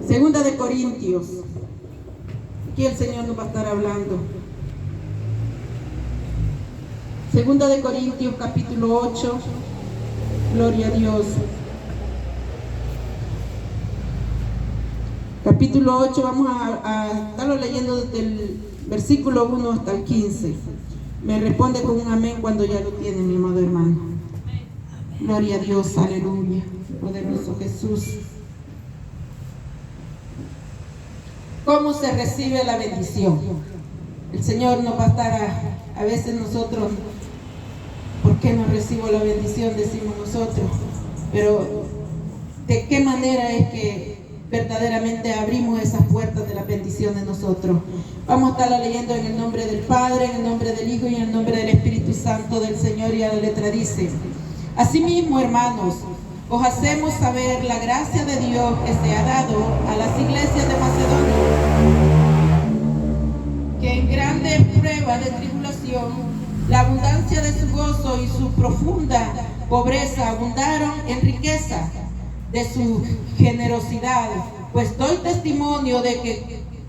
Segunda de Corintios. Aquí el Señor nos va a estar hablando. Segunda de Corintios, capítulo 8. Gloria a Dios. Capítulo 8, vamos a estarlo leyendo desde el versículo 1 hasta el 15. Me responde con un amén cuando ya lo tiene, mi amado hermano. Gloria a Dios, aleluya. Poderoso Jesús. ¿Cómo se recibe la bendición? El Señor nos va a estar a veces nosotros, ¿por qué no recibo la bendición? Decimos nosotros. Pero ¿de qué manera es que verdaderamente abrimos esas puertas de la bendición de nosotros? Vamos a estarla leyendo en el nombre del Padre, en el nombre del Hijo y en el nombre del Espíritu Santo del Señor. Y a la letra dice: asimismo, hermanos, os hacemos saber la gracia de Dios que se ha dado a las iglesias de Macedonia, que en grande prueba de tribulación, la abundancia de su gozo y su profunda pobreza abundaron en riqueza de su generosidad, pues doy testimonio de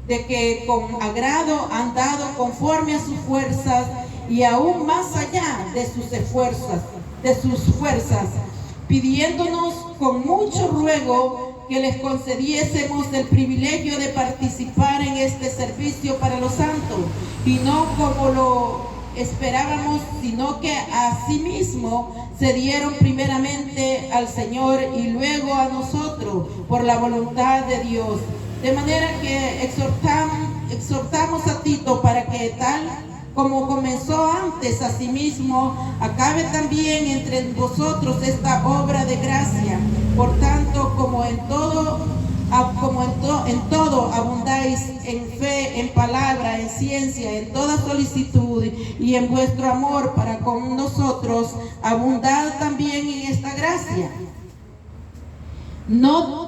que con agrado han dado conforme a sus fuerzas y aún más allá de sus fuerzas, pidiéndonos con mucho ruego que les concediésemos el privilegio de participar en este servicio para los santos, y no como lo esperábamos, sino que asimismo se dieron primeramente al Señor y luego a nosotros por la voluntad de Dios. De manera que exhortamos a Tito para que tal como comenzó antes, asimismo acabe también entre vosotros esta obra de gracia. Por tanto, como en todo abundáis en fe, en palabra, en ciencia, en toda solicitud y en vuestro amor para con nosotros, abundad también en esta gracia. No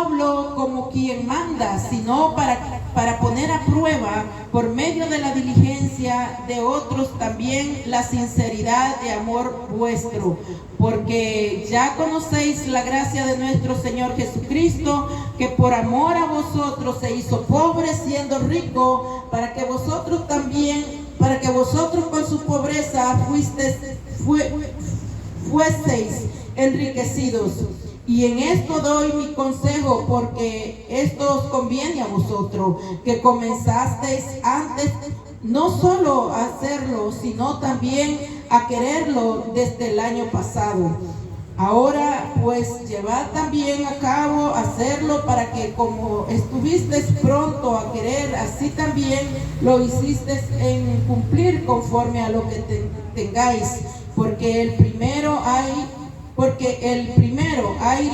hablo como quien manda, sino para poner a prueba por medio de la diligencia de otros también la sinceridad de amor vuestro, porque ya conocéis la gracia de nuestro Señor Jesucristo, que por amor a vosotros se hizo pobre siendo rico, para que vosotros con su pobreza fueseis enriquecidos. Y en esto doy mi consejo, porque esto os conviene a vosotros, que comenzasteis antes no solo a hacerlo, sino también a quererlo desde el año pasado. Ahora pues llevad también a cabo hacerlo, para que como estuvisteis pronto a querer, así también lo hicisteis en cumplir conforme a lo que tengáis, porque el primero hay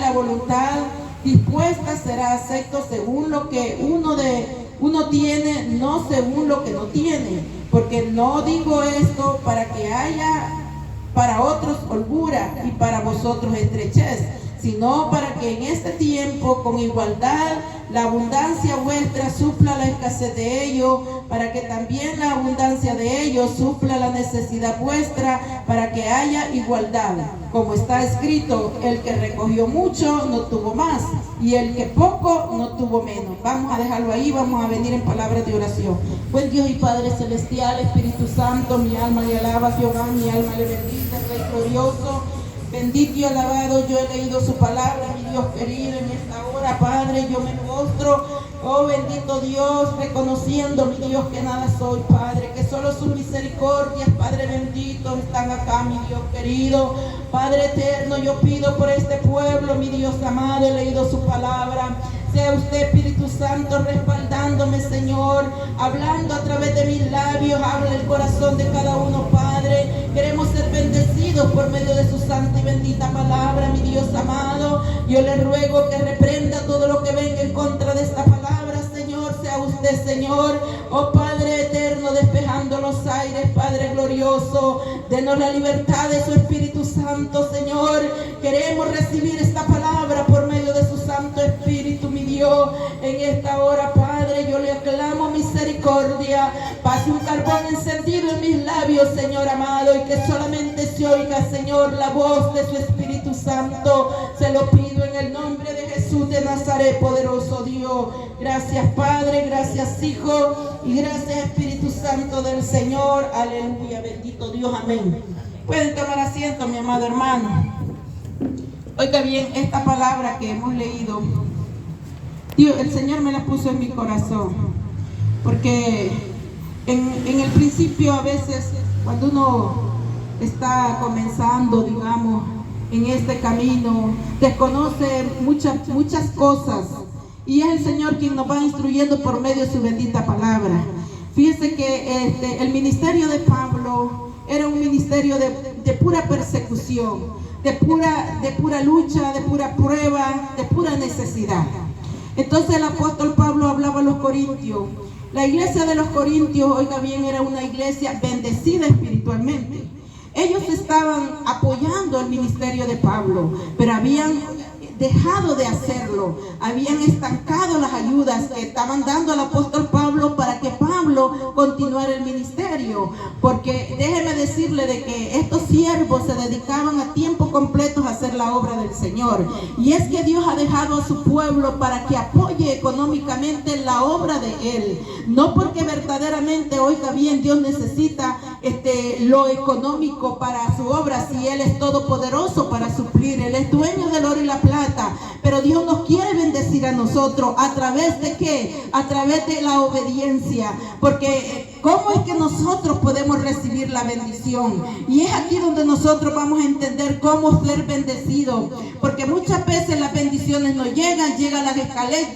la voluntad dispuesta, será acepto según lo que uno tiene, no según lo que no tiene. Porque no digo esto para que haya para otros holgura y para vosotros estrechez, sino para que en este tiempo con igualdad la abundancia vuestra supla la escasez de ellos, para que también la abundancia de ellos supla la necesidad vuestra, para que haya igualdad. Como está escrito, el que recogió mucho no tuvo más, y el que poco no tuvo menos. Vamos a dejarlo ahí, vamos a venir en palabras de oración. Buen Dios y Padre celestial, Espíritu Santo, mi alma le alaba, Jehová, mi alma le bendice, Rey glorioso. Bendito y alabado, yo he leído su palabra, mi Dios querido, en esta hora, Padre, yo me postro, oh bendito Dios, reconociendo, mi Dios, que nada soy, Padre, que solo sus misericordias, Padre bendito, están acá, mi Dios querido. Padre eterno, yo pido por este pueblo, mi Dios amado, he leído su palabra. Sea usted, Espíritu Santo, respaldándome, Señor, hablando a través de mis labios, habla el corazón de cada uno, Padre. Queremos ser bendecidos por medio de su santa y bendita palabra, mi Dios amado. Yo le ruego que reprenda todo lo que venga en contra de esta palabra, Señor. Sea usted, Señor, oh Padre eterno, despejando los aires, Padre glorioso. Denos la libertad de su Espíritu Santo, Señor. Queremos recibir esta palabra por medio de su Santo Espíritu, mi Dios. En esta hora, Padre, yo le aclamo misericordia. Pase un carbón encendido en mis labios, Señor amado, y que solamente se oiga, Señor, la voz de su Espíritu Santo. Se lo pido en el nombre de Jesús de Nazaret, poderoso Dios. Gracias, Padre, gracias, Hijo, y gracias, Espíritu Santo del Señor. Aleluya, bendito Dios, amén. Pueden tomar asiento, mi amado hermano. Oiga bien, esta palabra que hemos leído, Dios, el Señor me la puso en mi corazón, porque en el principio, a veces, cuando uno está comenzando, digamos, en este camino, desconoce muchas cosas, y es el Señor quien nos va instruyendo por medio de su bendita palabra. Fíjense que el ministerio de Pablo era un ministerio de pura persecución, de pura lucha, de pura prueba, de pura necesidad. Entonces el apóstol Pablo hablaba a los corintios. La iglesia de los corintios, oiga bien, era una iglesia bendecida espiritualmente. Ellos estaban apoyando el ministerio de Pablo, pero habían dejado de hacerlo, habían estancado las ayudas que estaban dando al apóstol Pablo para que Pablo continuara el ministerio, porque déjeme decirle de que estos siervos se dedicaban a tiempo completo a hacer la obra del Señor, y es que Dios ha dejado a su pueblo para que apoye económicamente la obra de Él, no porque verdaderamente, oiga bien, Dios necesita lo económico para su obra, si Él es todopoderoso para suplir, Él es dueño del oro y la plata. Pero Dios nos quiere bendecir a nosotros. ¿A través de qué? A través de la obediencia. Porque ¿cómo es que nosotros podemos recibir la bendición? Y es aquí donde nosotros vamos a entender cómo ser bendecidos. Porque muchas veces las bendiciones no llegan, llega la escasez,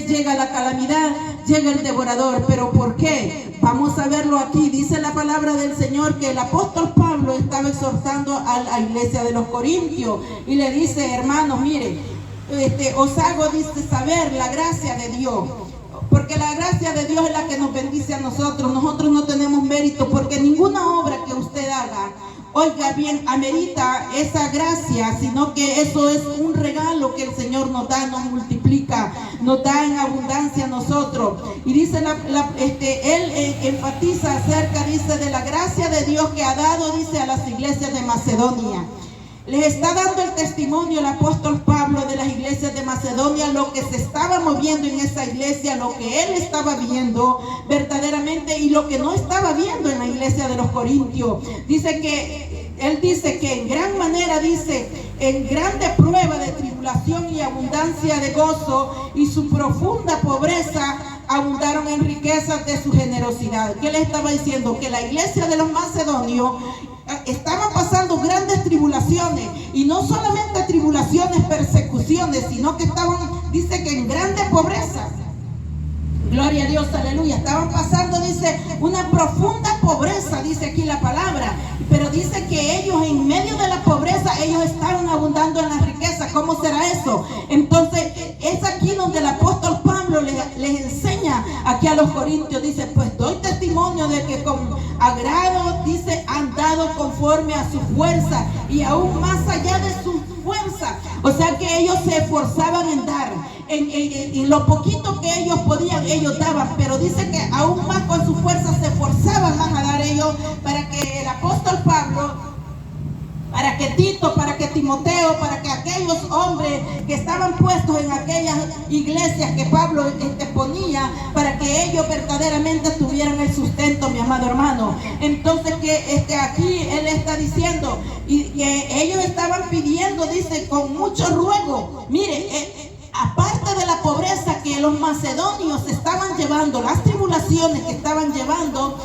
llega la calamidad, llega el devorador. ¿Pero por qué? Vamos a verlo aquí. Dice la palabra del Señor que el apóstol Pablo estaba exhortando a la iglesia de los Corintios y le dice: hermanos, miren, os hago, dice, saber la gracia de Dios, porque la gracia de Dios es la que nos bendice a nosotros. Nosotros no tenemos mérito, porque ninguna obra que usted haga, oiga bien, amerita esa gracia, sino que eso es un regalo que el Señor nos da, nos multiplica, nos da en abundancia a nosotros. Y dice, él enfatiza acerca, dice, de la gracia de Dios que ha dado, dice, a las iglesias de Macedonia. Les está dando el testimonio el apóstol Pablo de las iglesias de Macedonia, lo que se estaba moviendo en esa iglesia, lo que él estaba viendo verdaderamente y lo que no estaba viendo en la iglesia de los Corintios. Él dice que en gran manera, dice, en grande prueba de tribulación y abundancia de gozo, y su profunda pobreza abundaron en riquezas de su generosidad. ¿Qué le estaba diciendo? Que la iglesia de los macedonios estaban pasando grandes tribulaciones, y no solamente tribulaciones, persecuciones, sino que estaban, dice, que en grande pobreza. Gloria a Dios, aleluya. Estaban pasando, dice, una profunda pobreza, dice aquí la palabra. Pero dice que ellos, en medio de la pobreza, ellos estaban abundando en la riqueza. ¿Cómo será eso? Entonces, es aquí donde el apóstol Pablo les enseña aquí a los corintios. Dice, pues doy testimonio de que con agrado, dice, han dado conforme a su fuerza y aún más allá de su fuerza. O sea que ellos se esforzaban en dar. En lo poquito que ellos podían, ellos daban, pero dice que aún más con su fuerza se esforzaban más a dar ellos, para que el apóstol Pablo, para que Tito, para que Timoteo, para que aquellos hombres que estaban puestos en aquellas iglesias que Pablo ponía, para que ellos verdaderamente tuvieran el sustento, mi amado hermano. Entonces que aquí él está diciendo, y que ellos estaban pidiendo, dice, con mucho ruego. Mire, aparte de la pobreza que los macedonios estaban llevando, las tribulaciones que estaban llevando,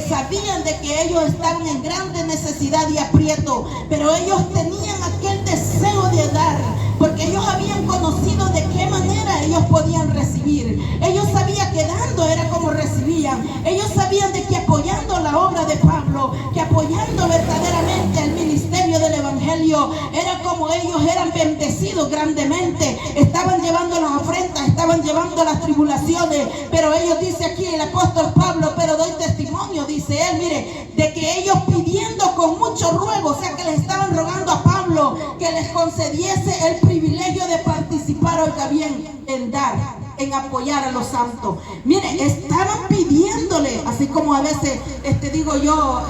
sabían de que ellos estaban en grande necesidad y aprieto, pero ellos tenían aquel deseo de dar, porque ellos habían conocido de qué manera ellos podían recibir. Ellos sabían que dando era como recibían. Ellos sabían de que apoyando la obra de Pablo, que apoyando verdaderamente el ministerio del evangelio, era como ellos eran bendecidos grandemente. Estaban llevando las ofrendas, estaban llevando las tribulaciones, pero ellos, dice aquí el apóstol Pablo, pero doy testimonio, dice él, mire, de que ellos pidiendo con mucho ruego, o sea que les estaban rogando a Pablo que les concediese el privilegio de participar, oiga bien, en dar. en apoyar a los santos. Mire, estaban pidiéndole, así como a veces, digo yo,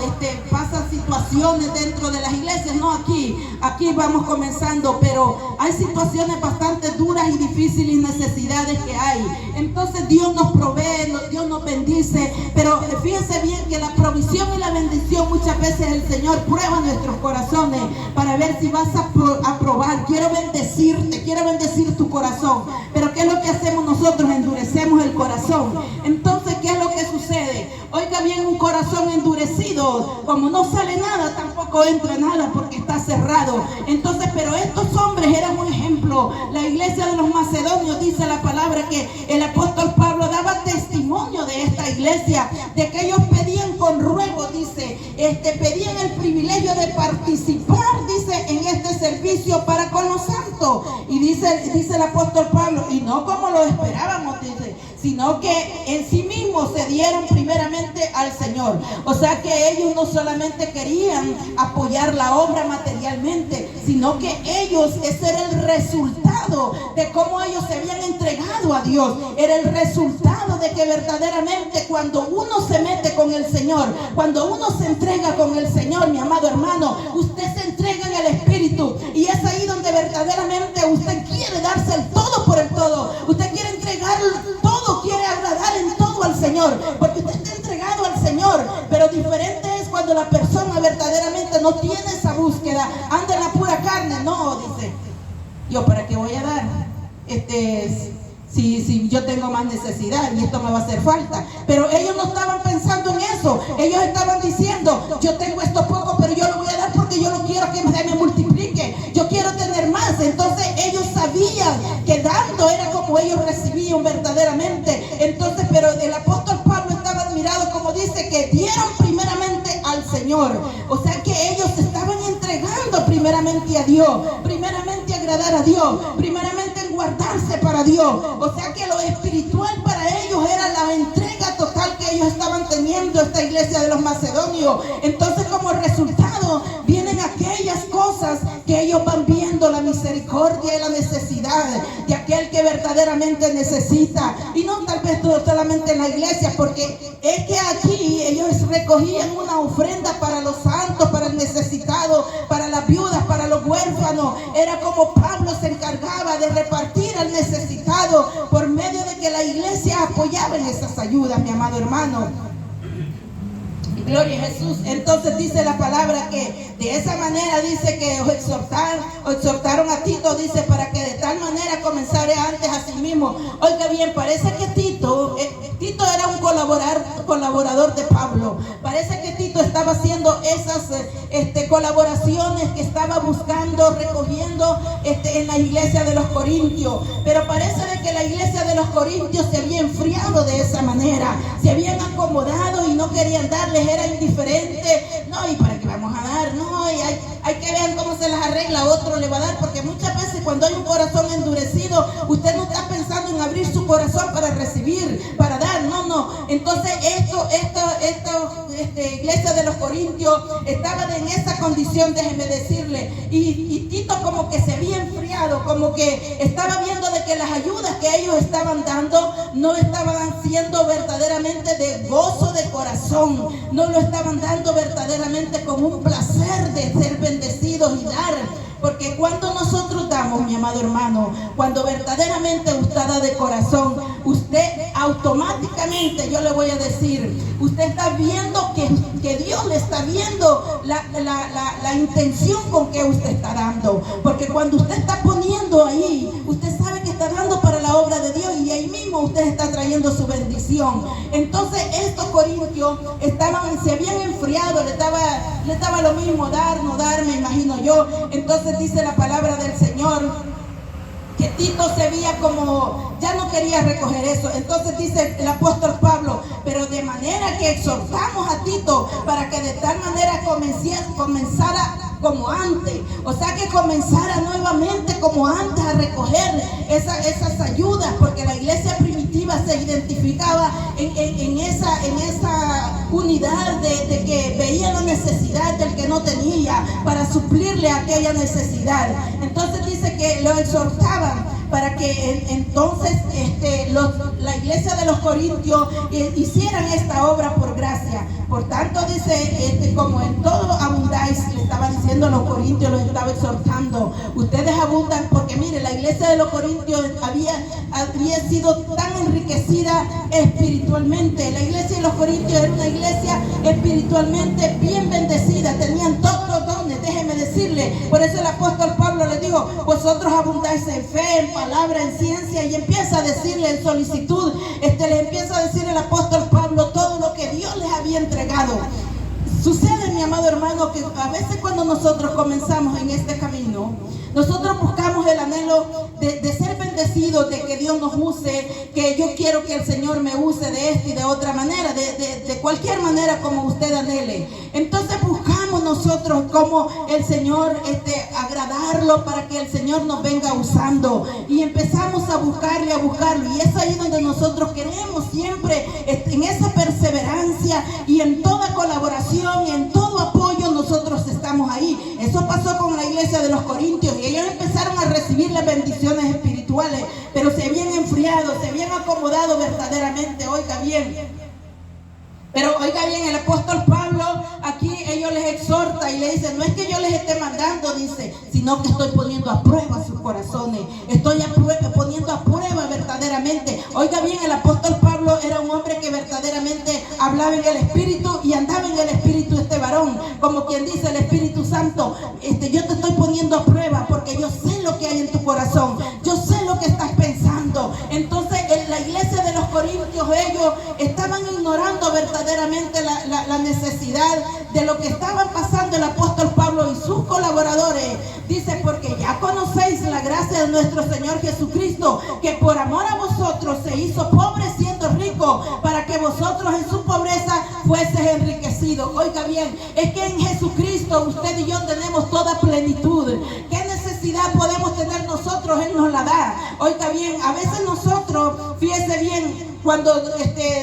pasan situaciones dentro de las iglesias, no aquí vamos comenzando, pero hay situaciones bastante duras y difíciles y necesidades que hay. Entonces Dios nos provee, Dios nos bendice, pero fíjense bien que la provisión y la bendición muchas veces el Señor prueba nuestros corazones para ver si vas a probar. Quiero bendecirte, quiero bendecir tu corazón, pero ¿qué es lo que hacemos nosotros? Endurecemos el corazón. Entonces, ¿qué es lo que sucede? Oiga bien, un corazón endurecido, como no sale nada, tampoco entra nada porque está cerrado. Entonces, pero estos hombres eran un ejemplo. La iglesia de los macedonios, dice la palabra que el apóstol Pablo daba testimonio de esta iglesia, de que ellos pedían con ruego, dice, pedían el privilegio de participar, dice, en este servicio para con los santos. Y dice el apóstol Pablo, y no como lo esperábamos, dice, sino que en sí mismos se dieron primeramente al Señor. O sea que ellos no solamente querían apoyar la obra materialmente, sino que ellos, ese era el resultado de cómo ellos se habían entregado a Dios. Era el resultado de que verdaderamente cuando uno se mete con el Señor, cuando uno se entrega con el Señor, mi amado hermano, usted se entrega en el Espíritu, y es ahí donde verdaderamente usted quiere darse el todo por el todo. Usted quiere entregar todo, quiere agradar en todo al Señor, porque usted está entregado al Señor. Pero diferente es cuando la persona verdaderamente no tiene esa búsqueda, anda en la pura carne. No, dice, yo para qué voy a dar, si yo tengo más necesidad y esto me va a hacer falta. Pero ellos no estaban pensando en eso. Ellos estaban diciendo, yo tengo esto poco, pero yo lo voy a dar porque yo no quiero que se me multiplique, yo quiero tener más. Entonces ellos sabían que dando era como ellos recibían verdaderamente. Entonces, pero el apóstol Pablo estaba admirado, como dice, que dieron primeramente al Señor. O sea que ellos se estaban entregando primeramente a Dios, primeramente a agradar a Dios, primeramente en guardarse para Dios. O sea que lo espiritual para ellos era la entrega total que ellos estaban teniendo, esta iglesia de los macedonios. Entonces, como resultado vienen aquellas cosas que ellos van viendo, la misericordia y la necesidad de aquel que verdaderamente necesita. Y no tal vez solamente en la iglesia, porque es que aquí ellos recogían una ofrenda para los santos, para el necesitado, para las viudas, para los huérfanos. Era como Pablo se encargaba de repartir al necesitado por medio de que la iglesia apoyaba en esas ayudas, mi amado hermano. Gloria a Jesús. Entonces dice la palabra que de esa manera dice que os exhortaron a Tito, dice, para que de tal manera comenzara antes a sí mismo. Oiga bien, parece que Tito era un colaborador de Pablo. Parece que Tito estaba haciendo esas colaboraciones que estaba buscando, recogiendo en la iglesia de los Corintios. Pero parece de que la iglesia de los Corintios se había enfriado de esa manera, se habían acomodado y no querían darles, era indiferente. No, ¿y para qué vamos a dar? No, y hay que ver cómo se las arregla, otro le va a dar, porque muchas veces cuando hay un corazón endurecido, usted no está pensando en abrir su corazón para recibir, para dar, no. Entonces esta iglesia de los Corintios estaba en esa condición, déjeme decirle, y Tito como que se había enfriado, como que estaba viendo de que las ayudas que ellos estaban dando no estaban siendo verdaderamente de gozo de corazón, no lo estaban dando verdaderamente como un placer de ser bendecidos y dar. Porque cuando nosotros damos, mi amado hermano, cuando verdaderamente usted da de corazón, usted automáticamente, yo le voy a decir, usted está viendo que Dios le está viendo la intención con que usted está dando. Porque cuando usted está poniendo ahí, usted sabe que está dando para la obra de Dios, y ahí mismo usted está trayendo su bendición. Entonces estos corintios se habían enfriado, le daba lo mismo dar, no dar, me imagino yo. Entonces dice la palabra del Señor que Tito se veía como ya no quería recoger eso. Entonces dice el apóstol Pablo, pero de manera que exhortamos a Tito para que de tal manera comenzara como antes, o sea que comenzara nuevamente como antes a recoger esas ayudas, porque la iglesia primitiva se identificaba en esa unidad de que veía la necesidad del que no tenía para suplirle aquella necesidad. Entonces dice que lo exhortaban para que entonces la iglesia de los Corintios hicieran esta obra por gracia. Por tanto, dice, como en todo abundáis, le estaba diciendo a los Corintios, los estaba exhortando, ustedes abundan, porque mire, la iglesia de los Corintios había sido tan enriquecida espiritualmente. La iglesia de los Corintios era una iglesia espiritualmente bien bendecida, tenían todos los dones, déjeme decirle. Por eso el apóstol Pablo le dijo, vosotros abundáis en fe, en palabra, en ciencia, y empieza a decirle en solicitud, le empieza a decir el apóstol Pablo todo lo que Dios les había entregado. Sucede, mi amado hermano, que a veces cuando nosotros comenzamos en este camino, nosotros buscamos el anhelo de ser bendecidos, de que Dios nos use, que yo quiero que el Señor me use de esta y de otra manera, de cualquier manera como usted anhele. Entonces buscamos nosotros como el Señor, agradarlo para que el Señor nos venga usando. Y empezamos a buscarlo, y es ahí donde nosotros queremos siempre, en esa perseverancia y en toda colaboración y en todo apoyo, nosotros estamos ahí. Eso pasó con la iglesia de los Corintios, y ellos empezaron a recibir las bendiciones espirituales, pero se habían enfriado, se habían acomodado verdaderamente. Oiga bien, pero oiga bien, el apóstol Pablo aquí ellos les exhorta y le dice, no es que yo les esté mandando, dice, sino que estoy poniendo a prueba sus corazones, estoy poniendo a prueba verdaderamente. Oiga bien, el apóstol Pablo era un hombre que verdaderamente hablaba en el Espíritu y andaba en el Espíritu, este varón, como quien dice el Espíritu Santo, yo te estoy poniendo a prueba porque yo sé lo que hay en tu corazón, yo sé lo que estás pensando. Entonces en la iglesia de los Corintios ellos estaban ignorando verdaderamente la necesidad de lo que estaban pasando el apóstol Pablo y sus colaboradores. Dice, porque ya conocéis la gracia de nuestro Señor Jesucristo, que por amor a vosotros se hizo pobre siendo rico, para que vosotros en su pobreza fueses enriquecidos. Oiga bien, es que en Jesucristo usted y yo tenemos toda plenitud. ¿Qué necesidad podemos tener nosotros? Él nos la da. Oiga bien, a veces nosotros, fíjese bien, cuando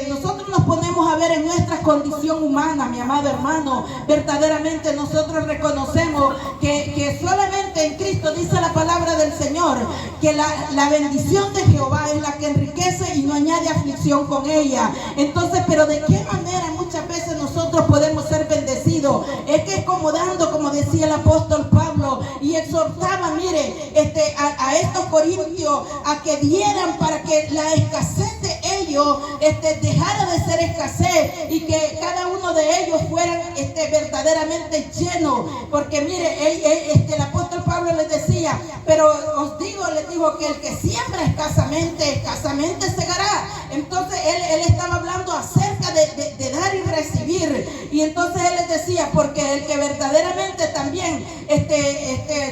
nosotros nos ponemos a ver en nuestra condición humana, mi amado hermano, verdaderamente nosotros reconocemos que solamente en Cristo, dice la palabra del Señor, que la bendición de Jehová es la que enriquece y no añade aflicción con ella. Entonces, pero ¿de qué manera muchas veces nosotros podemos ser bendecidos? Es que acomodando, como decía el apóstol Pablo, y exhortaba, mire, a estos corintios a que dieran para que la escasez de ellos dejara de ser escasez y que cada uno de ellos fueran verdaderamente llenos. Porque mire, el apóstol Pablo les decía, pero os digo, les digo que el que siembra escasamente, escasamente segará. Entonces él estaba hablando acerca de dar y recibir. Y entonces él les decía, porque el que verdaderamente también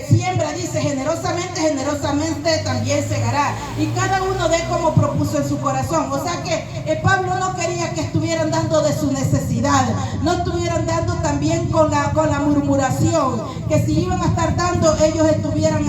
siembra, dice, generosamente, generosamente también segará. Y cada uno de como propuso en su corazón. O sea que Pablo no quería que estuvieran dando de su necesidad, no estuvieran dando también con la murmuración, que si iban a estar dando ellos estuvieran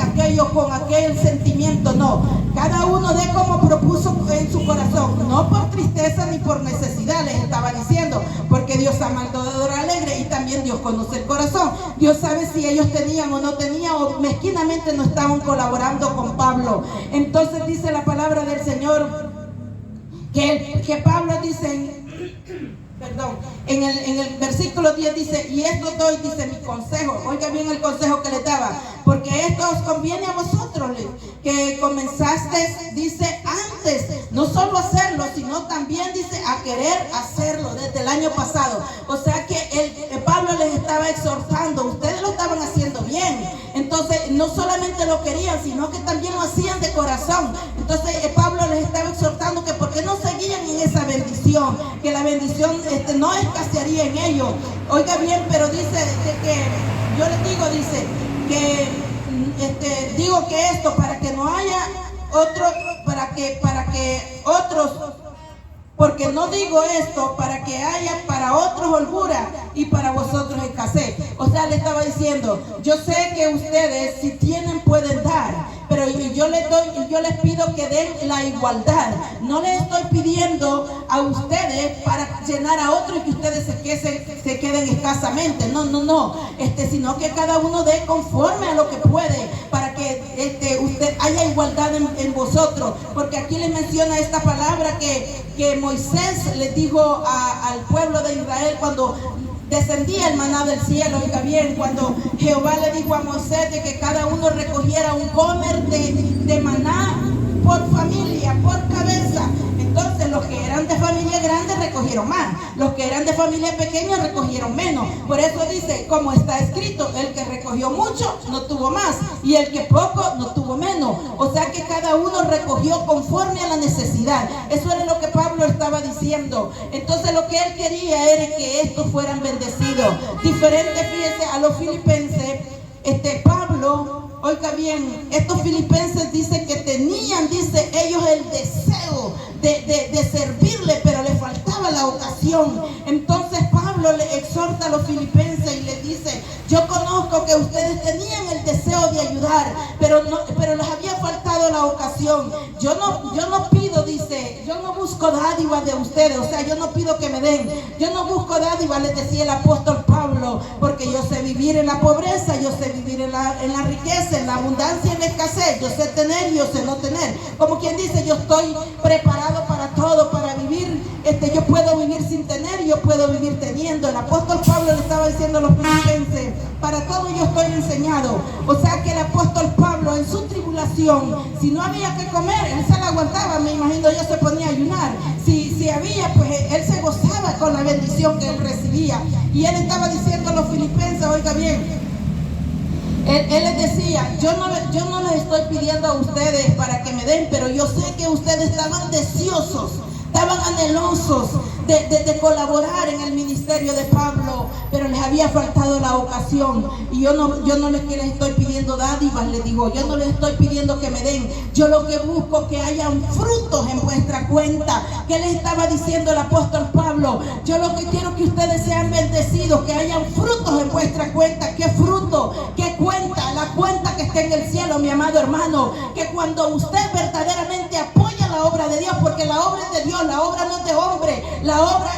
con aquel sentimiento. No, cada uno de como propuso en su corazón, no por tristeza ni por necesidad, les estaba diciendo, porque Dios ama al dador alegre y también Dios conoce el corazón. Dios sabe si ellos tenían o no tenían, o mezquinamente no estaban colaborando con Pablo. Entonces dice la palabra del Señor que Pablo dice, en el versículo 10 dice, y esto doy, dice, mi consejo. Oiga bien el consejo que le daba, porque esto os conviene a vosotros, que comenzasteis, dice, antes, no solo hacerlo, sino también, dice, a querer hacerlo desde el año pasado. O sea que Pablo les estaba exhortando, ustedes lo estaban haciendo bien. Entonces, no solamente lo querían, sino que también lo hacían de corazón. Entonces, Pablo les estaba exhortando que porque no seguían en esa bendición, que la bendición no escasearía en ellos. Oiga bien, pero dice que yo les digo, dice que digo que esto para que no haya otro, para que otros, porque no digo esto para que haya para otros holgura y para vosotros escasez. O sea, le estaba diciendo, yo sé que ustedes si tienen pueden dar, pero pero yo les pido que den la igualdad. No les estoy pidiendo a ustedes para llenar a otro y que ustedes se queden escasamente, no, sino que cada uno dé conforme a lo que puede, para que usted haya igualdad en vosotros, porque aquí les menciona esta palabra que Moisés les dijo al pueblo de Israel cuando descendía el maná del cielo. Oiga bien, cuando Jehová le dijo a Moisés de que cada uno recogiera un comer de maná por familia, por cabeza. Entonces los que eran de familia grande recogieron más, los que eran de familia pequeña recogieron menos. Por eso dice, como está escrito, el que recogió mucho no tuvo más, y el que poco no tuvo menos. O sea que cada uno recogió conforme a la necesidad. Eso era lo que Pablo estaba diciendo. Entonces lo que él quería era que estos fueran bendecidos. Diferente, fíjese, a los filipenses, Pablo, oiga bien, estos filipenses dice que tenían, dice ellos, el deseo de servirle, pero le faltaba la ocasión. Entonces Pablo le exhorta a los filipenses y les dice: yo conozco que ustedes tenían el deseo de ayudar, pero les había faltado la ocasión. Yo no pido, dice, yo no busco dádivas de ustedes, o sea, yo no pido que me den, yo no busco dádivas, les decía el apóstol Pablo, porque yo sé vivir en la pobreza, yo sé vivir en la riqueza, en la abundancia y en la escasez, yo sé tener y yo sé no tener. Como quien dice, yo estoy preparado para todo, para vivir, yo puedo vivir sin tener, yo puedo vivir teniendo. El apóstol Pablo le estaba diciendo a los filipenses: para todo yo estoy enseñado. O sea que el apóstol Pablo en su tribulación, si no había que comer, él se la aguantaba, me imagino yo, se ponía a ayunar. Si había, pues él se gozaba con la bendición que él recibía. Y él estaba diciendo a los filipenses, oiga bien, él les decía: yo no les estoy pidiendo a ustedes para que me den, pero yo sé que ustedes estaban deseosos, estaban anhelosos de colaborar en el ministerio de Pablo, pero les había faltado la ocasión. Y yo no les estoy pidiendo dádivas, les digo, yo no les estoy pidiendo que me den, yo lo que busco es que hayan frutos en vuestra cuenta. ¿Qué les estaba diciendo el apóstol Pablo? Yo lo que quiero es que ustedes sean bendecidos, que hayan frutos en vuestra cuenta. ¿Qué fruto? ¿Qué cuenta? La cuenta que está en el cielo, mi amado hermano, que cuando usted verdaderamente apoya la obra de Dios, porque la obra es de Dios, la obra no es de hombre,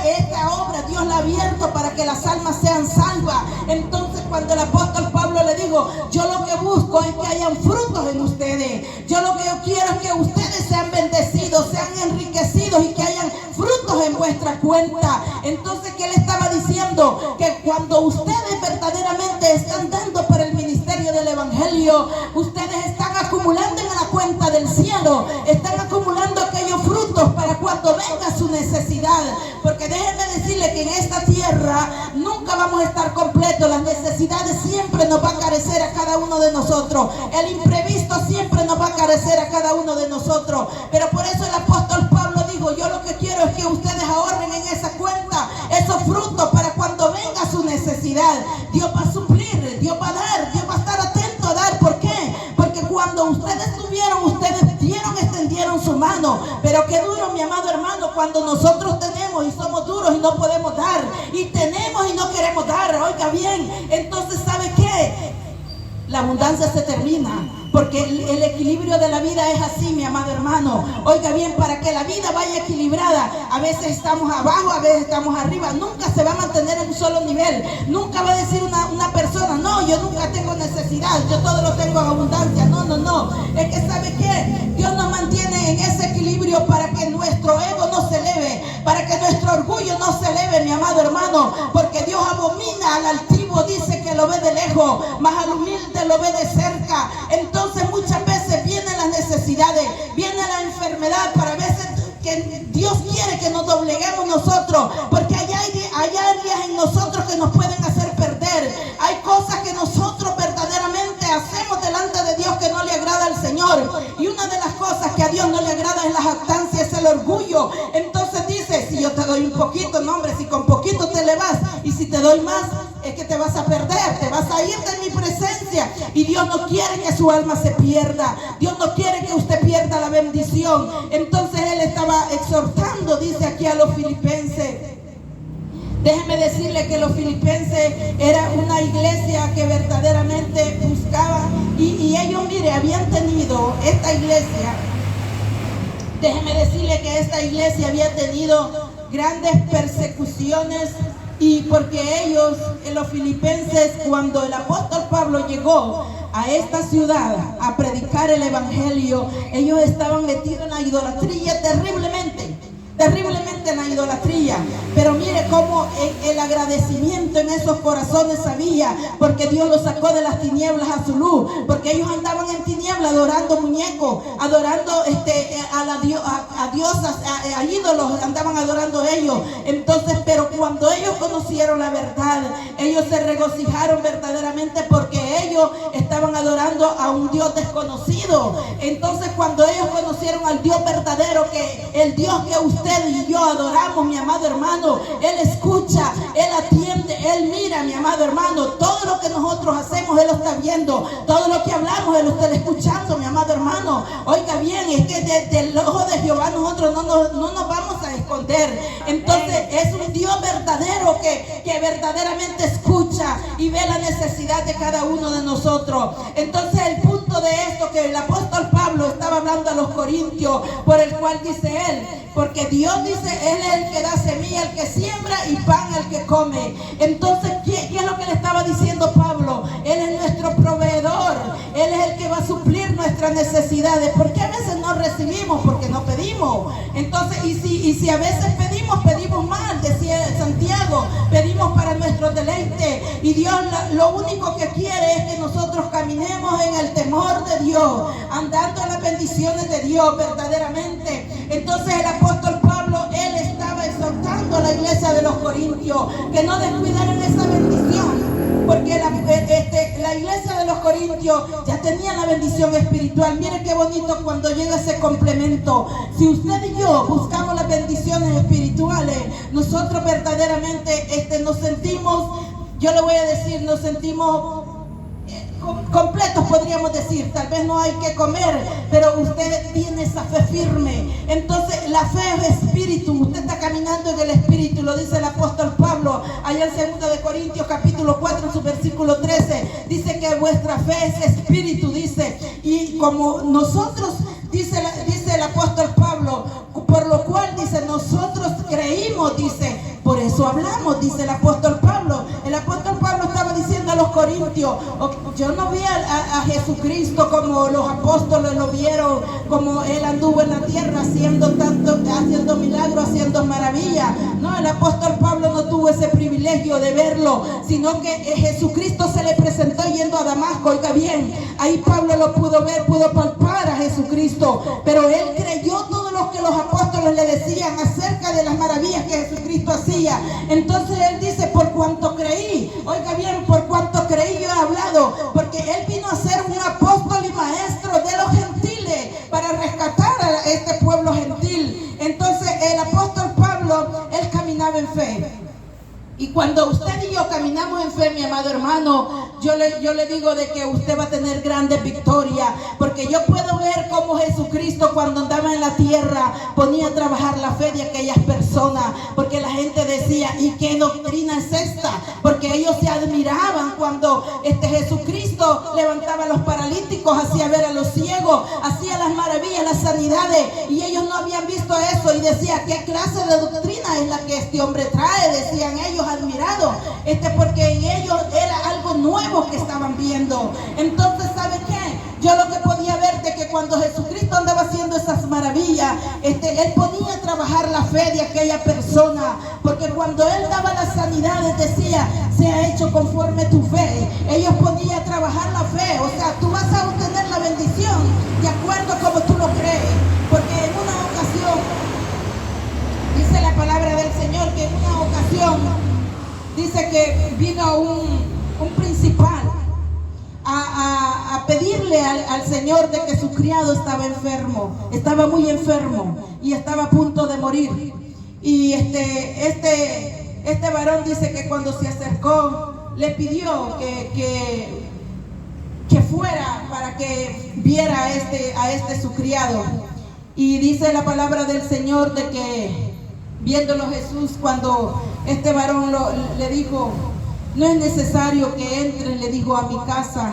esta obra Dios la ha abierto para que las almas sean salvas. Entonces cuando el apóstol Pablo le dijo: yo lo que busco es que hayan frutos en ustedes, yo lo que quiero es que ustedes sean bendecidos, sean enriquecidos y que hayan frutos en vuestra cuenta. Entonces, ¿qué le estaba diciendo? Que cuando ustedes verdaderamente están dando para el ministerio del evangelio, ustedes están acumulando en la cuenta del cielo, están acumulando aquellos frutos para cuando venga su necesidad. Porque déjenme decirle que en esta tierra nunca vamos a estar completos, las necesidades siempre nos va a carecer a cada uno de nosotros, el imprevisto siempre nos va a carecer a cada uno de nosotros. Pero por eso el apóstol Pablo dijo: yo lo que quiero es que ustedes ahorren en esa cuenta esos frutos para cuando venga su necesidad. Dios va a suplir, Dios va a dar, Dios va a estar atento a dar. ¿Por qué? Porque cuando ustedes tuvieron, ustedes dieron, extendieron su mano. Pero qué duro, mi amado hermano, cuando nosotros tenemos y somos duros y no podemos dar, y tenemos y no queremos dar. Oiga bien, entonces ¿sabe qué? La abundancia se termina, porque el equilibrio de la vida es así, mi amado hermano. Oiga bien, para que la vida vaya equilibrada, a veces estamos abajo, a veces estamos arriba. Nunca se va a mantener en un solo nivel. Nunca va a decir una persona: no, yo nunca tengo necesidad, yo todo lo tengo en abundancia. No. Es que ¿sabe qué? Dios nos mantiene en ese equilibrio para que nuestro ego no se eleve, para que nuestro orgullo no se eleve, mi amado hermano. Porque Dios abomina al altivo, dice que lo ve de lejos, mas al humilde lo ve de cerca. Entonces muchas veces vienen las necesidades, viene la enfermedad, para veces que Dios quiere que nos dobleguemos nosotros, porque hay áreas en nosotros que nos pueden hacer perder. Hay cosas que nosotros verdaderamente hacemos delante de Dios que no le agrada al Señor. Y una de las cosas que a Dios no le agrada es la jactancia, es el orgullo. Entonces dice: si yo te doy un poquito, no hombre, si con poquito te le vas, y si te doy más, es que te vas a perder, te vas a ir de mi presencia. Y Dios no quiere que su alma se pierda, Dios no quiere que usted pierda la bendición. Entonces él estaba exhortando, dice aquí a los filipenses, Déjeme decirle que los filipenses era una iglesia que verdaderamente buscaba, y ellos, mire, habían tenido esta iglesia. Déjeme decirle que esta iglesia había tenido grandes persecuciones, y porque ellos, los filipenses, cuando el apóstol Pablo llegó a esta ciudad a predicar el evangelio, ellos estaban metidos en la idolatría terriblemente en la idolatría. Pero mire cómo el agradecimiento en esos corazones había, porque Dios los sacó de las tinieblas a su luz, porque ellos andaban en tinieblas adorando muñecos, adorando a diosas, a ídolos, andaban adorando ellos. Entonces, pero cuando ellos conocieron la verdad, ellos se regocijaron verdaderamente, porque ellos estaban adorando a un Dios desconocido. Entonces, cuando ellos conocieron al Dios verdadero, que el Dios que usted y yo adoramos, mi amado hermano, Él escucha, Él atiende, Él mira, mi amado hermano. Todo lo que nosotros hacemos, Él lo está viendo. Todo lo que hablamos, Él lo está escuchando, mi amado hermano. Oiga bien, es que del ojo de Jehová nosotros no nos vamos a esconder. Entonces es un Dios verdadero que verdaderamente escucha y ve la necesidad de cada uno de nosotros. Entonces el punto de esto que el apóstol Pablo estaba hablando a los corintios, por el cual dice él, porque Dios dice, Él es el que da semilla, el que siembra, y pan el que come. Entonces, ¿qué es lo que le estaba diciendo Pablo? Él es nuestro proveedor, Él es el que va a suplir nuestras necesidades. ¿Por qué a veces no recibimos? Porque no pedimos. Entonces, y si a veces pedimos mal, decía Santiago, pedimos para nuestro deleite. Y Dios lo único que quiere es que nosotros caminemos en el temor de Dios, andando en las bendiciones de Dios verdaderamente. Entonces el apóstol Pablo, él estaba exhortando a la iglesia de los Corintios que no descuidaran esa bendición, porque la iglesia de los Corintios ya tenía la bendición espiritual. Mire qué bonito cuando llega ese complemento. Si usted y yo buscamos las bendiciones espirituales, nosotros verdaderamente nos sentimos, yo le voy a decir, nos sentimos completos, podríamos decir. Tal vez no hay que comer, pero usted tiene esa fe firme. Entonces la fe es espíritu, usted está caminando en el espíritu, lo dice el apóstol Pablo allá en 2 de Corintios capítulo 4 en su versículo 13, dice que vuestra fe es espíritu, dice, y como nosotros, dice el apóstol Pablo, por lo cual dice, nosotros creímos, dice, por eso hablamos, dice el apóstol Pablo. El apóstol Pablo estaba diciendo a los corintios, yo no vi a Jesucristo como los apóstoles lo vieron, como Él anduvo en la tierra haciendo milagros, haciendo maravillas. No, el apóstol Pablo no tuvo ese privilegio de verlo, sino que Jesucristo se le presentó yendo a Damasco. Oiga bien, ahí Pablo lo pudo ver, pudo palpar a Jesucristo, pero él creyó todo lo que los apóstoles le decían acerca de las maravillas que Jesucristo hacía. Entonces él dice, por cuanto creí, oiga bien, por cuanto creí yo he hablado, porque él vino a ser un apóstol y maestro de los gentiles para rescatar a este pueblo gentil. Entonces el apóstol Pablo, él caminaba en fe. Y cuando usted y yo caminamos en fe, mi amado hermano, yo le digo de que usted va a tener grandes victorias, porque yo puedo ver cómo Jesucristo cuando andaba en la tierra ponía a trabajar la fe de aquellas personas, porque la gente decía, ¿y qué doctrina es esta? Porque ellos se admiraban cuando Jesucristo levantaba a los paralíticos, hacía ver a los ciegos, hacía las maravillas, las sanidades, y ellos no habían visto eso y decían, ¿qué clase de doctrina es la que este hombre trae? Decían ellos admirados, porque en ellos era algo nuevo que estaban viendo. Entonces, ¿sabe qué? Yo lo que podía ver de que cuando Jesucristo andaba haciendo esas maravillas, Él ponía a trabajar la fe de aquella persona, porque cuando Él daba las sanidades decía, se ha hecho conforme tu fe. Ellos ponían a trabajar la fe, o sea, tú vas a obtener la bendición de acuerdo a como tú lo crees, porque en una ocasión, dice la palabra del Señor, que en una ocasión, dice que vino un principal a pedirle al Señor de que su criado estaba enfermo, estaba muy enfermo y estaba a punto de morir. Y este varón dice que cuando se acercó le pidió que fuera para que viera a su criado. Y dice la palabra del Señor de que viéndolo Jesús, cuando este varón le dijo, no es necesario que entres, le dijo, a mi casa,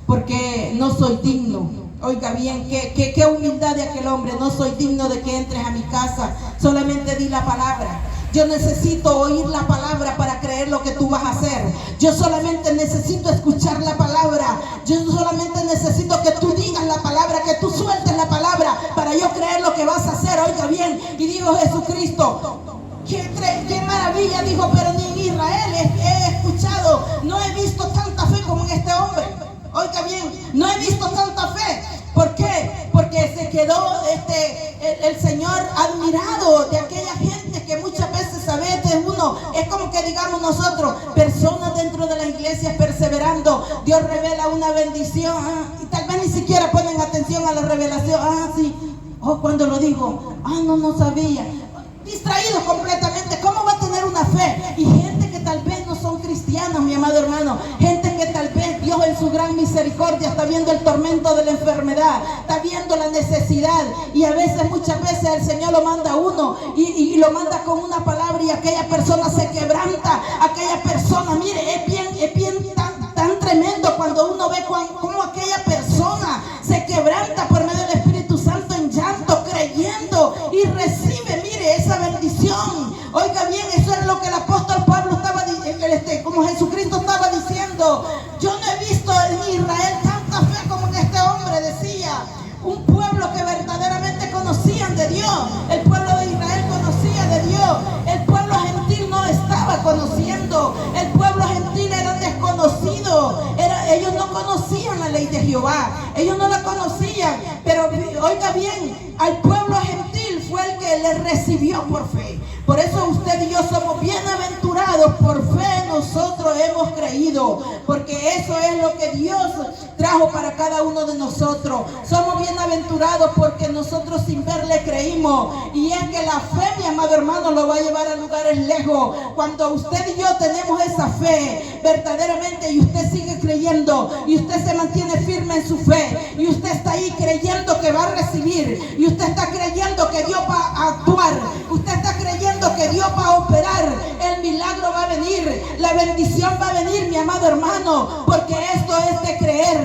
porque no soy digno. Oiga bien, qué humildad de aquel hombre. No soy digno de que entres a mi casa, solamente di la palabra. Yo necesito oír la palabra para creer lo que tú vas a hacer. Yo solamente necesito escuchar la palabra. Yo solamente necesito que tú digas la palabra, que tú sueltes la palabra para yo creer lo que vas a hacer. Oiga bien, y dijo Jesucristo, qué maravilla, dijo, pero ni en Israel he escuchado, no he visto tanta fe como en este hombre. Oiga bien, no he visto tanta fe. ¿Por qué? Porque se quedó el Señor admirado de aquella gente que muchas veces a veces uno, es como que digamos nosotros, personas dentro de las iglesias perseverando, Dios revela una bendición, y tal vez ni siquiera ponen atención a la revelación, sí, cuando lo digo, no sabía, distraídos completamente. ¿Cómo va a tener una fe? Y gente que tal vez no son cristianos, mi amado hermano, gente que tal vez Dios en su gran misericordia está viendo el tormento de la enfermedad, está viendo la necesidad, y a veces, muchas veces el Señor lo manda a uno y lo manda con una palabra, y aquella persona se quebranta, aquella persona, mire, es bien tan tremendo cuando uno ve cómo aquella persona se quebranta por medio del Espíritu Santo en llanto, creyendo, y recibe, mire, esa bendición. Oiga bien, eso es lo que el apóstol Pablo estaba diciendo, como Jesucristo estaba diciendo. Yo no he visto en Israel tanta fe como en este hombre, decía. Un pueblo que verdaderamente conocían de Dios. El pueblo de Israel conocía de Dios. El pueblo gentil no estaba conociendo. El pueblo gentil era desconocido. Ellos no conocían la ley de Jehová. Ellos no la conocían. Pero oiga bien, al pueblo gentil fue el que le recibió por fe. Por eso usted y yo somos bienaventurados. Por fe nosotros hemos creído, porque eso es lo que Dios trajo para cada uno de nosotros. Somos bienaventurados porque nosotros sin verle creímos. Y es que la fe, mi amado hermano, lo va a llevar a lugares lejos. Cuando usted y yo tenemos esa fe verdaderamente, y usted sigue creyendo, y usted se mantiene firme en su fe, y usted está ahí creyendo que va a recibir, y usted está creyendo que Dios va a actuar, usted está creyendo que Dios va a operar, el milagro va a venir, la bendición va a venir, mi amado hermano, porque esto es de creer.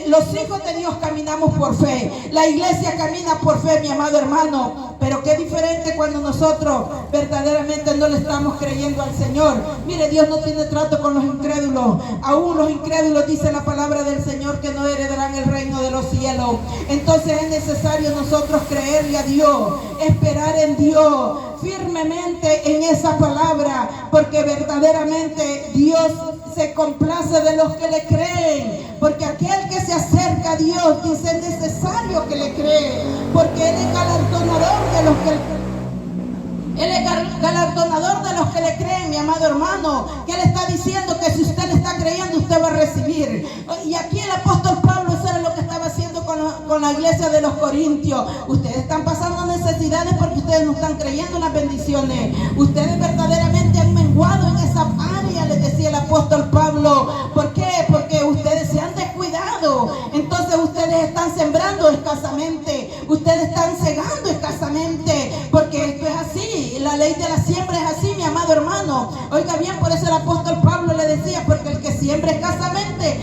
Los hijos de Dios caminamos por fe, la iglesia camina por fe, mi amado hermano. Pero qué diferente cuando nosotros verdaderamente no le estamos creyendo al Señor. Mire, Dios no tiene trato con los incrédulos. Aún los incrédulos, dice la palabra del Señor, que no heredarán el reino de los cielos. Entonces es necesario nosotros creerle a Dios, esperar en Dios firmemente en esa palabra, porque verdaderamente Dios se complace de los que le creen, porque aquel que se acerca a Dios, dice, es necesario que le cree, porque Él es galardonador de los que Él es galardonador de los que le creen, mi amado hermano, que Él está diciendo que si usted le está creyendo, usted va a recibir. Y aquí el apóstol Pablo, eso era lo que estaba haciendo con la iglesia de los Corintios. Ustedes están pasando necesidades porque ustedes no están creyendo en las bendiciones. Ustedes verdaderamente han menguado en esa área, les decía el apóstol Pablo. ¿Por qué? Porque ustedes se han descuidado. Entonces ustedes están sembrando escasamente, ustedes están segando escasamente, porque esto es así. La ley de la siembra es así, mi amado hermano. Oiga bien, por eso el apóstol Pablo le decía, porque el que siembra escasamente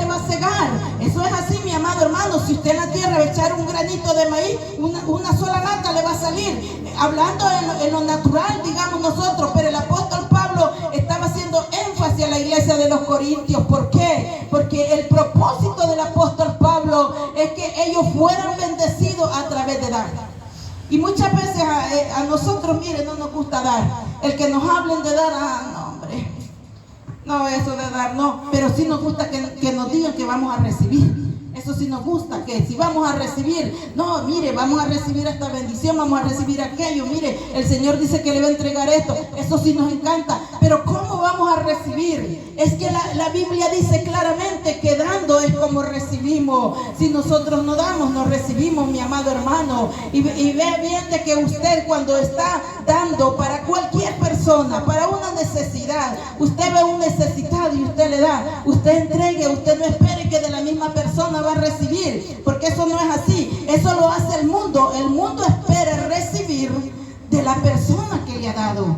va a segar. Eso es así, mi amado hermano. Si usted en la tierra va a echar un granito de maíz, una sola lata le va a salir. Hablando en lo natural, digamos nosotros, pero el apóstol Pablo estaba haciendo énfasis a la iglesia de los Corintios. ¿Por qué? Porque el propósito del apóstol Pablo es que ellos fueran bendecidos a través de dar. Y muchas veces a nosotros, mire, no nos gusta dar. El que nos hablen de dar, no, hombre, no, eso de dar no, pero sí nos gusta que nos digan que vamos a recibir. Eso sí nos gusta, que si vamos a recibir, no, mire, vamos a recibir esta bendición, vamos a recibir aquello, mire, el Señor dice que le va a entregar esto, eso sí nos encanta, pero ¿cómo vamos a recibir? Es que la Biblia dice claramente que dando es como recibimos. Si nosotros no damos, no recibimos, mi amado hermano. Y ve bien de que usted, cuando está dando para cualquier persona, para una necesidad, usted ve un necesitado y usted le da, usted entregue, usted no espere que de la misma persona va a recibir, porque eso no es así. Eso lo hace el mundo. El mundo espera recibir de la persona que le ha dado.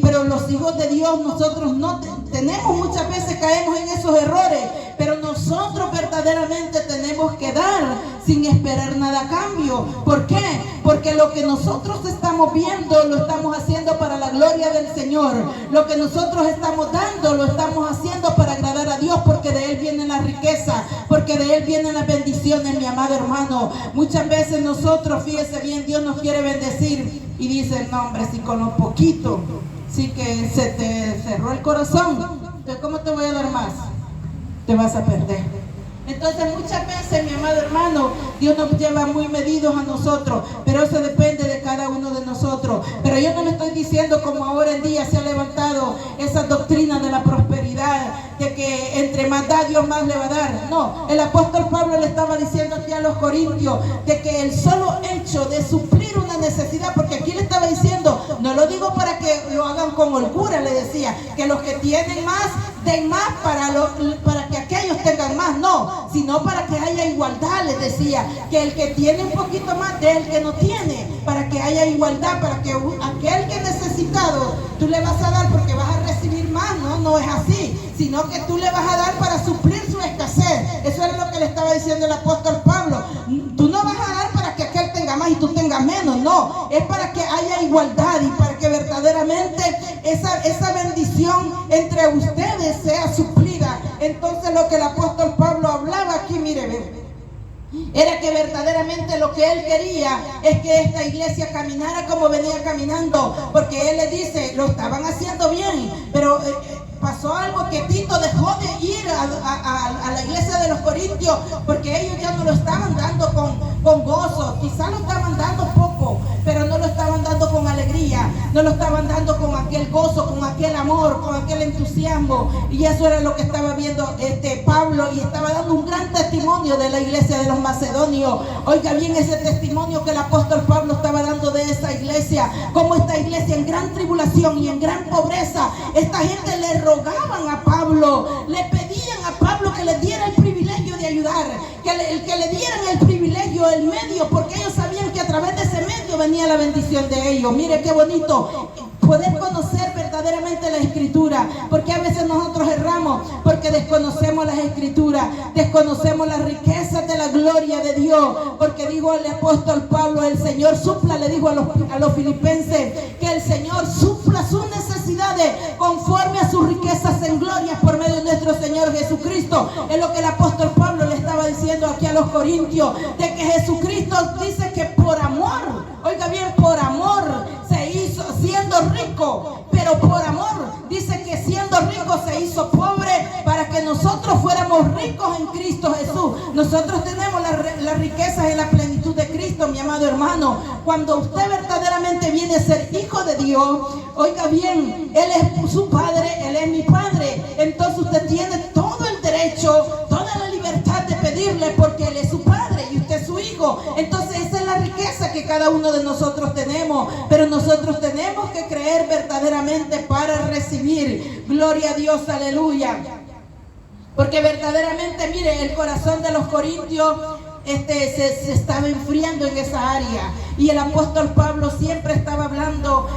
Pero los hijos de Dios, nosotros no tenemos, muchas veces caemos en esos errores, pero nosotros verdaderamente tenemos que dar sin esperar nada a cambio. ¿Por qué? Porque lo que nosotros estamos viendo lo estamos haciendo para la gloria del Señor. Lo que nosotros estamos dando lo estamos haciendo para agradar a Dios, porque de Él viene la riqueza, porque de Él vienen las bendiciones, mi amado hermano. Muchas veces nosotros, fíjese bien, Dios nos quiere bendecir y dice, no hombre, si con lo poquito, si que se te cerró el corazón, entonces ¿cómo te voy a dar más? Te vas a perder. Entonces muchas veces, mi amado hermano, Dios nos lleva muy medidos a nosotros, pero eso depende de cada uno de nosotros. Pero yo no le estoy diciendo, como ahora en día se ha levantado esa doctrina de la prosperidad, de que entre más da Dios más le va a dar. No, el apóstol Pablo le estaba diciendo aquí a los corintios de que el solo hecho de suplir una necesidad, porque aquí le estaba diciendo, no lo digo para que lo hagan con holgura, le decía, que los que tienen más den más para que aquellos tengan más, no, sino para que haya igualdad. Les decía que el que tiene un poquito más de el que no tiene, para que haya igualdad, para que aquel que necesitado tú le vas a dar porque vas a recibir más. No es así, sino que tú le vas a dar para suplir su escasez. Eso es lo que le estaba diciendo el apóstol Pablo. Tú no vas a dar para que aquel tenga más y tú tengas menos, no, es para que haya igualdad y para que verdaderamente esa bendición entre ustedes sea suplida. Entonces lo que el apóstol Pablo hablaba aquí, mire, era que verdaderamente lo que él quería es que esta iglesia caminara como venía caminando, porque él le dice, lo estaban haciendo bien, pero pasó algo, que Tito dejó de ir a la iglesia de los Corintios, porque ellos ya no lo estaban dando con gozo. Quizás lo estaban dando poco, pero no lo estaban dando con alegría, no lo estaban dando con aquel gozo, con aquel amor, con aquel entusiasmo. Y eso era lo que estaba viendo Pablo, y estaba dando un gran testimonio de la iglesia de los macedonios. Oiga bien ese testimonio que el apóstol Pablo estaba dando de esa iglesia, como esta iglesia en gran tribulación y en gran pobreza, esta gente le rogaban a Pablo, le pedían a Pablo que le diera el privilegio de ayudar, que le dieran el privilegio, el medio, porque ellos sabían que a través de ese medio venía la bendición de ellos. Mire qué bonito poder conocer verdaderamente la Escritura, porque a veces nosotros erramos porque desconocemos las Escrituras, desconocemos las riquezas de la gloria de Dios, porque dijo el apóstol Pablo, el Señor supla, le dijo a los filipenses, que el Señor supla sus necesidades conforme a sus riquezas en gloria por medio de nuestro Señor Jesucristo. Es lo que el apóstol Pablo le estaba diciendo aquí a los corintios, de que Jesucristo dice que por amor, oiga bien, por amor se hizo siendo rico, pero por amor dice que siendo rico se hizo pobre para que nosotros fuéramos ricos en Cristo Jesús. Nosotros tenemos las riquezas en la plenitud de Cristo, mi amado hermano. Cuando usted verdaderamente viene a ser hijo de Dios, oiga bien, Él es su Padre, Él es mi Padre. Entonces usted tiene todo el derecho, toda la libertad de pedirle, porque Él es su Padre y usted es su hijo. Entonces esa es la riqueza que cada uno de nosotros tenemos, pero nosotros tenemos que creer verdaderamente para recibir. Gloria a Dios, aleluya. Porque verdaderamente, mire, el corazón de los corintios se estaba enfriando en esa área, y el apóstol Pablo siempre estaba hablando.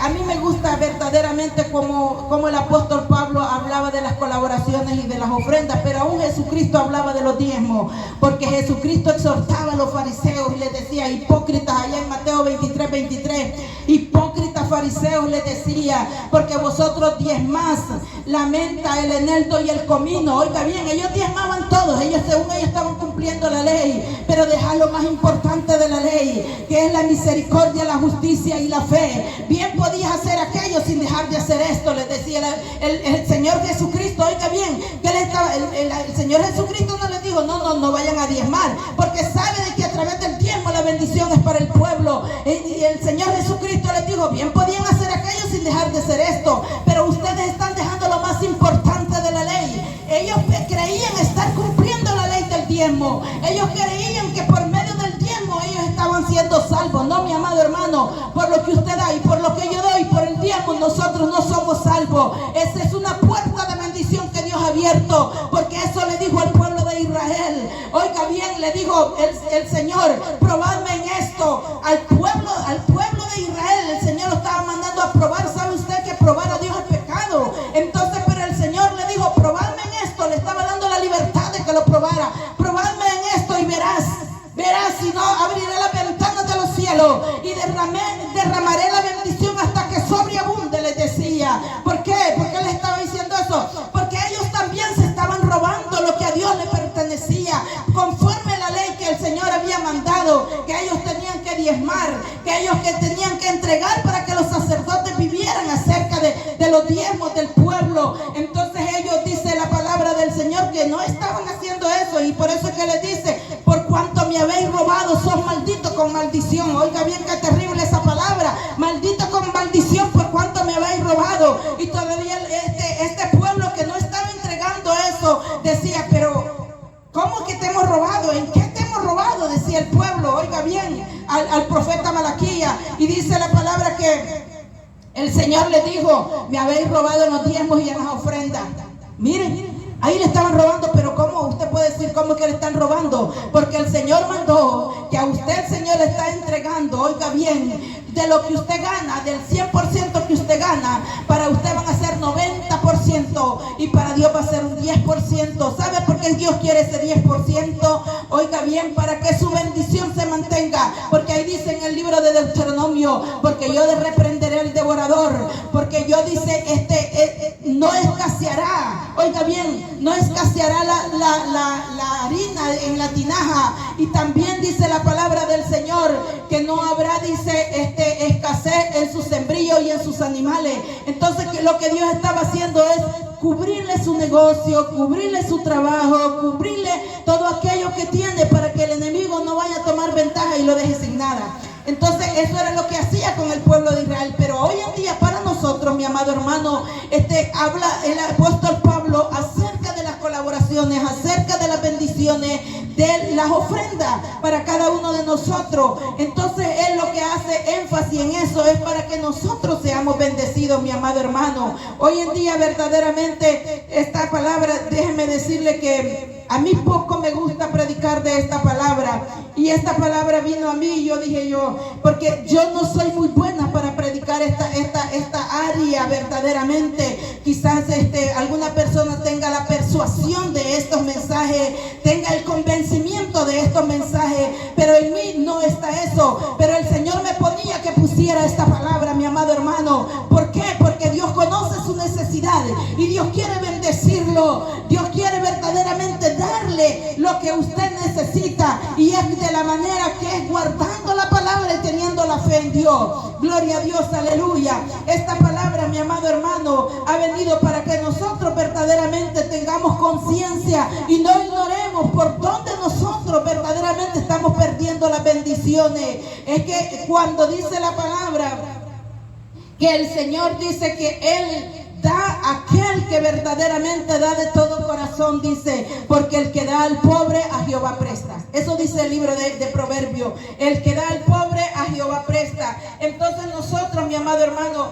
A mí me gusta verdaderamente como el apóstol Pablo hablaba de las colaboraciones y de las ofrendas, pero aún Jesucristo hablaba de los diezmos, porque Jesucristo exhortaba a los fariseos y les decía, hipócritas, allá en Mateo 23, hipócritas fariseos, les decía, porque vosotros diezmás la menta, el eneldo y el comino. Oiga bien, ellos diezmaban todos, según ellos estaban cumpliendo la ley, pero dejad lo más importante de la ley, que es la misericordia, la justicia y la fe. Bien podías hacer aquello sin dejar de hacer esto, les decía el Señor Jesucristo. Oiga bien, que el Señor Jesucristo no les dijo, no vayan a diezmar, porque sabe de que a través del diezmo la bendición es para el pueblo. Y el Señor Jesucristo les dijo, bien podían hacer aquello sin dejar de hacer esto, pero ustedes están dejando lo más importante de la ley. Ellos creían estar cumpliendo la ley del diezmo, ellos creían que por medio del diezmo ellos estaban siendo salvos. No, mi amado hermano, por lo que usted da y por lo que yo doy, por el diezmo nosotros no somos salvos. Esa es una puerta de bendición que Dios ha abierto, porque eso le dijo al pueblo de Israel. Oiga bien, le dijo el Señor, probadme en esto. Al pueblo de Israel el Señor lo estaba mandando a probar abriré las ventanas de los cielos y derramaré la bendición hasta que sobreabunde, les decía. ¿Por qué? ¿Por qué les estaba diciendo eso? Porque ellos también se estaban robando lo que a Dios le pertenecía, conforme la ley que el Señor había mandado, que ellos tenían que diezmar, que ellos que tenían que entregar para que los sacerdotes vivieran acerca de los diezmos del pueblo. Entonces ellos, dice la palabra del Señor, que no estaban haciendo eso, y por eso es que les dice: por cuanto me habéis robado, sos maldito con maldición. Oiga bien qué terrible esa palabra, maldito con maldición, por cuanto me habéis robado. Y todavía este pueblo que no estaba entregando eso decía: pero ¿cómo que te hemos robado? ¿En qué te hemos robado? Decía el pueblo. Oiga bien al profeta Malaquías, y dice la palabra que el Señor le dijo: me habéis robado en los diezmos y en las ofrendas. Miren, ahí le estaban robando. Pero ¿cómo? Usted puede decir: ¿cómo que le están robando? Porque el Señor mandó que a usted el Señor le está entregando, oiga bien, de lo que usted gana, del 100% que usted gana, para usted van a ser 90% y para Dios va a ser un 10%. ¿Sabe por qué Dios quiere ese 10%? Oiga bien, para que su bendición se mantenga. Porque ahí dice en el libro de Deuteronomio: porque yo reprenderé al devorador, porque yo, dice, no escaseará, oiga bien, no escaseará la harina en la tinaja. Y también dice la palabra del Señor que no habrá, dice, escasez en sus sembríos y en sus animales. Entonces, que lo que Dios estaba haciendo es cubrirle su negocio, cubrirle su trabajo, cubrirle todo aquello que tiene, para que el enemigo no vaya a tomar ventaja y lo deje sin nada. Entonces eso era lo que hacía con el pueblo de Israel. Pero hoy en día, para nosotros, mi amado hermano, habla el apóstol Pablo acerca de las colaboraciones, acerca de las bendiciones, de las ofrendas para cada uno de nosotros. Entonces él lo que hace énfasis en eso es para que nosotros seamos bendecidos, mi amado hermano. Hoy en día verdaderamente esta palabra, déjeme decirle que a mí poco me gusta predicar de esta palabra. Y esta palabra vino a mí y yo dije porque yo no soy muy buena para predicar esta área verdaderamente. Quizás alguna persona tenga la persuasión de estos mensajes, tenga el convencimiento de estos mensajes, pero en mí no está eso. Pero el Señor me ponía que pusiera esta palabra, mi amado hermano. ¿Por qué? Porque Dios conoce su necesidad y Dios quiere bendecirlo. Dios quiere verdaderamente darle lo que usted necesita, y es de la manera que es guardando la palabra y teniendo la fe en Dios. Gloria a Dios, aleluya. Esta palabra, mi amado hermano, ha venido para que nosotros verdaderamente tengamos conciencia y no ignoremos por dónde nosotros verdaderamente estamos perdiendo las bendiciones. Es que cuando dice la palabra que el Señor dice que Él da a aquel que verdaderamente da de todo corazón, dice, porque el que da al pobre a Jehová presta. Eso dice el libro de Proverbios: el que da al pobre a Jehová presta. Entonces nosotros, mi amado hermano,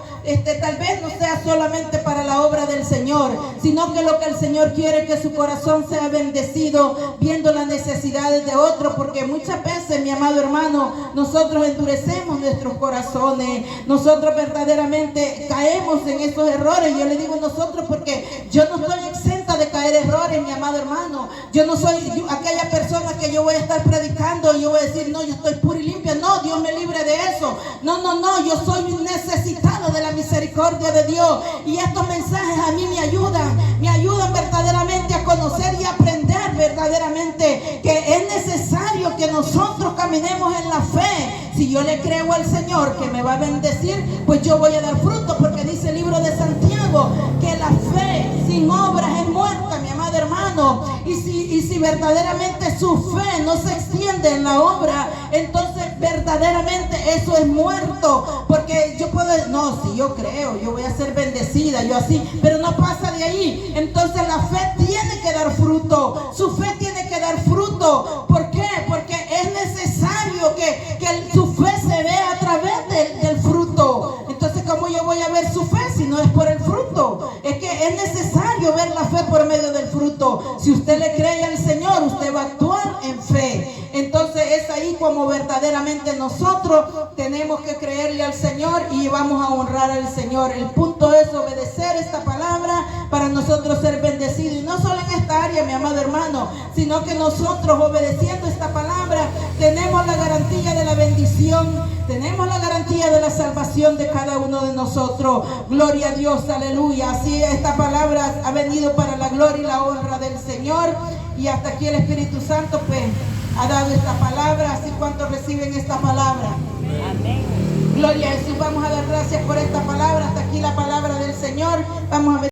tal vez no sea solamente para la obra del Señor, sino que lo que el Señor quiere es que su corazón sea bendecido viendo las necesidades de otros. Porque muchas veces, mi amado hermano, nosotros endurecemos nuestros corazones, nosotros verdaderamente caemos en esos errores. Yo le digo nosotros porque yo no estoy exenta de caer errores, mi amado hermano. Yo no soy aquella persona que yo voy a estar predicando y yo voy a decir: no, yo estoy pura y limpia. No, Dios me libre de eso. No, yo soy necesitado de la misericordia de Dios. Y estos mensajes a mí me ayudan verdaderamente a conocer y aprender verdaderamente que es necesario que nosotros caminemos en la fe. Si yo le creo al Señor que me va a bendecir, pues yo voy a dar fruto, porque dice el libro de Santiago que la fe sin obras es muerta, mi amado hermano. Y si verdaderamente su fe no se extiende en la obra, entonces verdaderamente eso es muerto. Porque yo puedo, no, si yo creo, yo voy a ser bendecida, yo así, pero no pasa de ahí. Entonces la fe tiene que dar fruto, su fe tiene que dar fruto. ¿Por qué? Porque es necesario que su fe se vea a través del fruto. Entonces, ¿cómo yo voy a ver su fe si no es por el fruto? Es que es necesario ver la fe por medio del fruto. Si usted le cree al Señor, usted va a actuar en fe. Entonces es ahí cuando como verdaderamente nosotros tenemos que creerle al Señor y vamos a honrar al Señor. El punto es obedecer esta palabra para nosotros ser bendecidos. Y no solo en esta área, mi amado hermano, sino que nosotros obedeciendo esta palabra tenemos la garantía de la bendición, tenemos la garantía de la salvación de cada uno de nosotros. Gloria a Dios, aleluya. Así esta palabra ha venido para la gloria y la honra del Señor. Y hasta aquí el Espíritu Santo pues ha dado esta palabra. Así cuantos reciben esta palabra. Amén. Gloria a Jesús. Vamos a dar gracias por esta palabra. Hasta aquí la palabra del Señor. Vamos a ver.